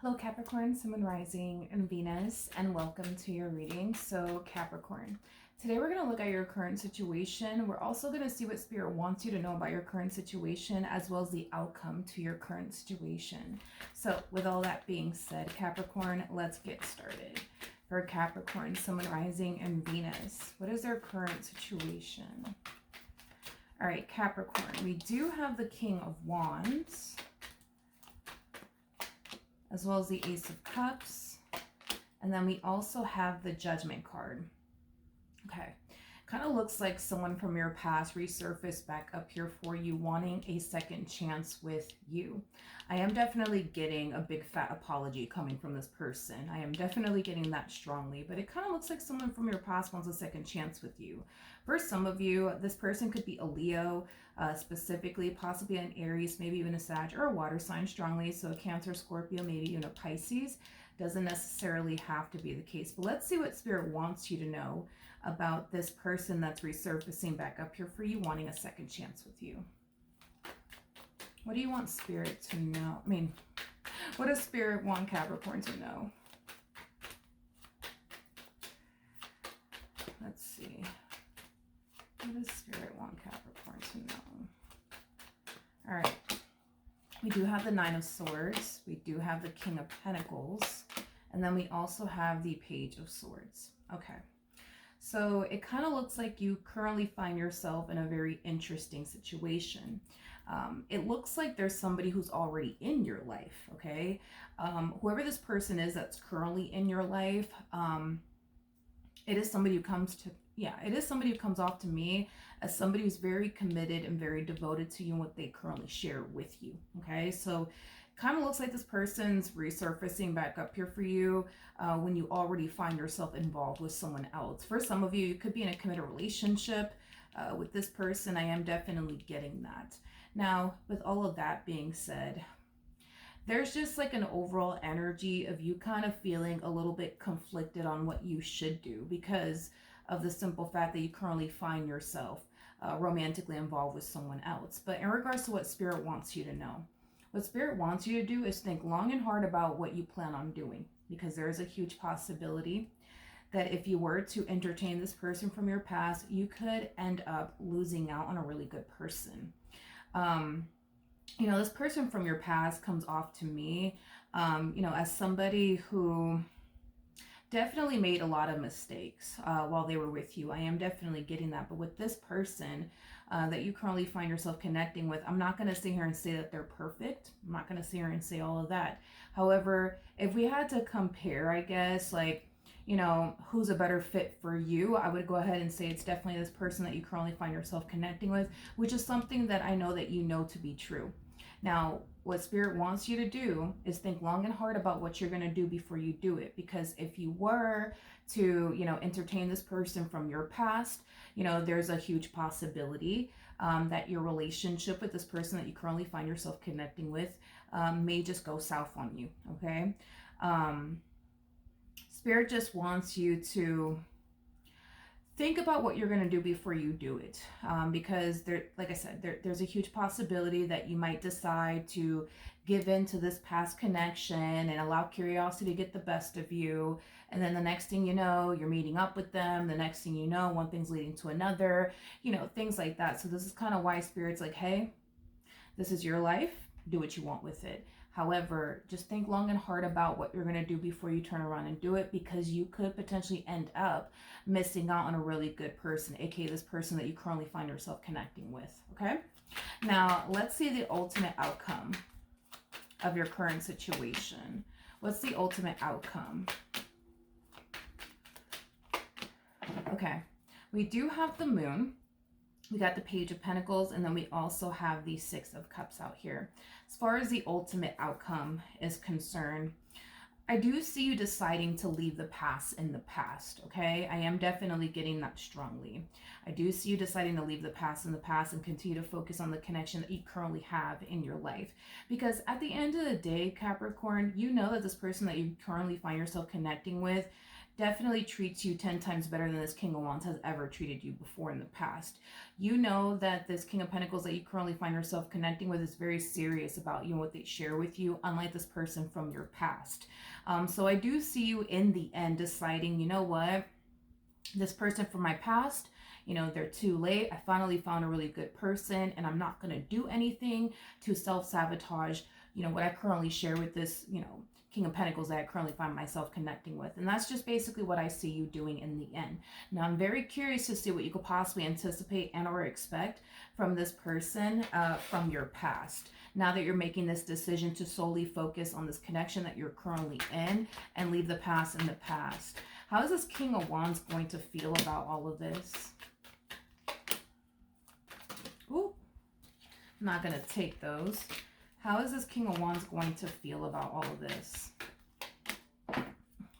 Hello Capricorn, Sun, Moon, Rising, and Venus, and welcome to your reading. So Capricorn, today we're going to look at your current situation. We're also going to see what Spirit wants you to know about your current situation, as well as the outcome to your current situation. So with all that being said, Capricorn, let's get started. For Capricorn, Sun, Moon, Rising, and Venus, what is their current situation? All right, Capricorn, we do have the King of Wands, as well as the Ace of Cups. And then we also have the Judgment card. Okay. Kind of looks like someone from your past resurfaced back up here for you, wanting a second chance with you. I am definitely getting a big fat apology coming from this person. I am definitely getting that strongly, but it kind of looks like someone from your past wants a second chance with you. For some of you, this person could be a Leo, specifically, possibly an Aries, maybe even a Sag or a water sign strongly. So a Cancer, Scorpio, maybe even a Pisces. Doesn't necessarily have to be the case. But let's see what Spirit wants you to know about this person that's resurfacing back up here for you, wanting a second chance with you. What do you want Spirit to know? I mean, what does Spirit want Capricorn to know? Let's see. What does Spirit want Capricorn to know? All right. We do have the Nine of Swords. We do have the King of Pentacles. And then we also have the Page of Swords. Okay. So it kind of looks like you currently find yourself in a very interesting situation. It looks like there's somebody who's already in your life, okay? Whoever this person is that's currently in your life, it is somebody who comes to, it is somebody who comes off to me as somebody who's very committed and very devoted to you and what they currently share with you, okay? So kind of looks like this person's resurfacing back up here for you when you already find yourself involved with someone else. For some of you, you could be in a committed relationship with this person. I am definitely getting that. Now, with all of that being said, there's just like an overall energy of you kind of feeling a little bit conflicted on what you should do because of the simple fact that you currently find yourself romantically involved with someone else. But in regards to what Spirit wants you to know, what Spirit wants you to do is think long and hard about what you plan on doing, because there is a huge possibility that if you were to entertain this person from your past, you could end up losing out on a really good person. You know, this person from your past comes off to me, you know, as somebody who definitely made a lot of mistakes while they were with you. I am definitely getting that. But with this person that you currently find yourself connecting with, I'm not going to sit here and say that they're perfect. I'm not going to sit here and say all of that. However, if we had to compare, I guess, like, you know, who's a better fit for you, I would go ahead and say it's definitely this person that you currently find yourself connecting with, which is something that I know that you know to be true. Now, what Spirit wants you to do is think long and hard about what you're going to do before you do it. Because if you were to, you know, entertain this person from your past, you know, there's a huge possibility that your relationship with this person that you currently find yourself connecting with may just go south on you, okay? Spirit just wants you to think about what you're going to do before you do it, because there, like I said, there's a huge possibility that you might decide to give in to this past connection and allow curiosity to get the best of you. And then the next thing you know, you're meeting up with them. The next thing you know, one thing's leading to another, you know, things like that. So this is kind of why Spirit's like, hey, this is your life. Do what you want with it. However, just think long and hard about what you're going to do before you turn around and do it, because you could potentially end up missing out on a really good person, aka this person that you currently find yourself connecting with, okay? Now, let's see the ultimate outcome of your current situation. What's the ultimate outcome? Okay, we do have the Moon. We got the Page of Pentacles, and then we also have the Six of Cups out here. As far as the ultimate outcome is concerned, I do see you deciding to leave the past in the past, okay? I am definitely getting that strongly. I do see you deciding to leave the past in the past and continue to focus on the connection that you currently have in your life. Because at the end of the day, Capricorn, you know that this person that you currently find yourself connecting with definitely treats you 10 times better than this King of Wands has ever treated you before in the past. You know that this King of Pentacles that you currently find yourself connecting with is very serious about you and what they share with you, unlike this person from your past. So I do see you in the end deciding, you know what, this person from my past, you know, they're too late. I finally found a really good person, and I'm not going to do anything to self-sabotage, you know, what I currently share with this, you know, King of Pentacles that I currently find myself connecting with. And that's just basically what I see you doing in the end. Now, I'm very curious to see what you could possibly anticipate and or expect from this person from your past. Now that you're making this decision to solely focus on this connection that you're currently in and leave the past in the past. How is this King of Wands going to feel about all of this? Ooh, I'm not going to take those. How is this King of Wands going to feel about all of this?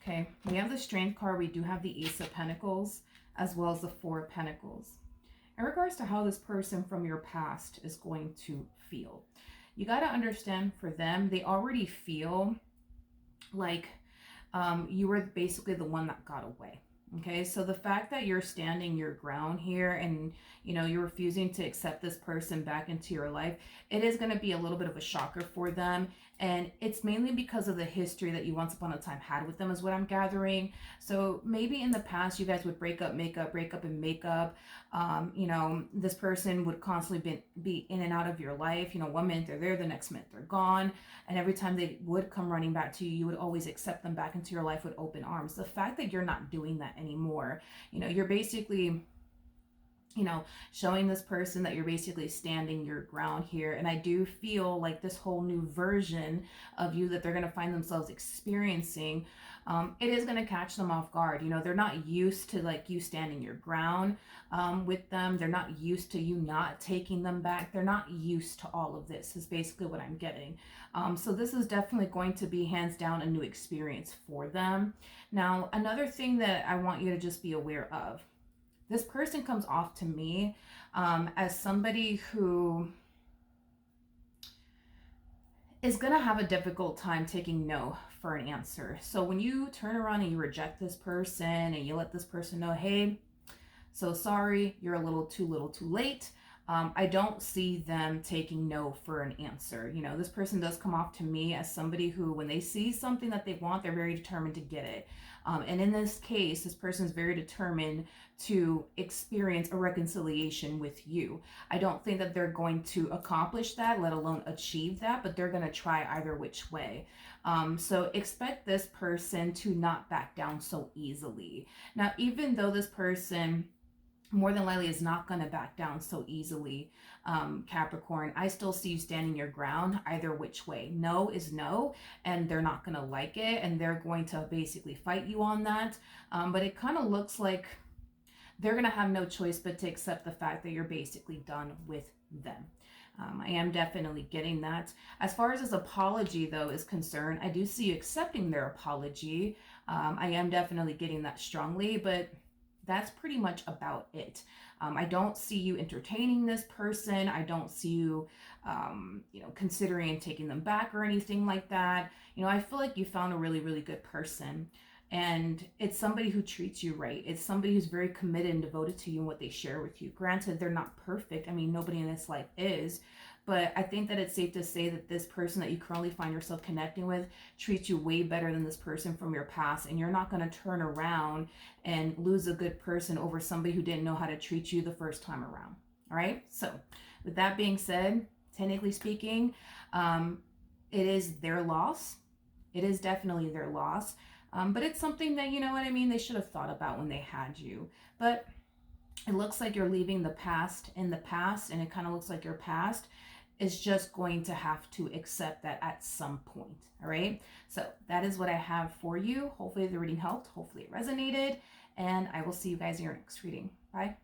Okay, we have the Strength card. We do have the Ace of Pentacles as well as the Four of Pentacles. In regards to how this person from your past is going to feel, you got to understand, for them, they already feel like you were basically the one that got away. Okay, so the fact that you're standing your ground here and, you know, you're refusing to accept this person back into your life, it is going to be a little bit of a shocker for them. And it's mainly because of the history that you once upon a time had with them, is what I'm gathering. So maybe in the past, you guys would break up, make up, break up, and make up. You know, this person would constantly be in and out of your life. You know, one minute they're there, the next minute they're gone. And every time they would come running back to you, you would always accept them back into your life with open arms. The fact that you're not doing that anymore, you know, you're basically, you know, showing this person that you're basically standing your ground here. And I do feel like this whole new version of you that they're going to find themselves experiencing, it is going to catch them off guard. You know, they're not used to like you standing your ground with them. They're not used to you not taking them back. They're not used to all of this is basically what I'm getting. So this is definitely going to be hands down a new experience for them. Now, another thing that I want you to just be aware of, this person comes off to me as somebody who is going to have a difficult time taking no for an answer. So when you turn around and you reject this person and you let this person know, hey, so sorry, you're a little too late. I don't see them taking no for an answer. You know, this person does come off to me as somebody who, when they see something that they want, they're very determined to get it. And in this case, this person is very determined to experience a reconciliation with you. I don't think that they're going to accomplish that, let alone achieve that, but they're going to try either which way. So expect this person to not back down so easily. Now, even though this person more than likely is not going to back down so easily, Capricorn, I still see you standing your ground either which way. No is no, and they're not going to like it, and they're going to basically fight you on that. But it kind of looks like they're going to have no choice but to accept the fact that you're basically done with them. I am definitely getting that. As far as this apology, though, is concerned, I do see you accepting their apology. I am definitely getting that strongly, but that's pretty much about it. I don't see you entertaining this person. I don't see you, you know, considering taking them back or anything like that. You know, I feel like you found a really, really good person. And it's somebody who treats you right. It's somebody who's very committed and devoted to you and what they share with you. Granted, they're not perfect. I mean, nobody in this life is. But I think that it's safe to say that this person that you currently find yourself connecting with treats you way better than this person from your past. And you're not going to turn around and lose a good person over somebody who didn't know how to treat you the first time around. All right? So with that being said, technically speaking, it is their loss. It is definitely their loss. But it's something that, you know what I mean, they should have thought about when they had you. But it looks like you're leaving the past in the past, and it kind of looks like your past is just going to have to accept that at some point. All right. So that is what I have for you. Hopefully the reading helped. Hopefully it resonated. And I will see you guys in your next reading. Bye.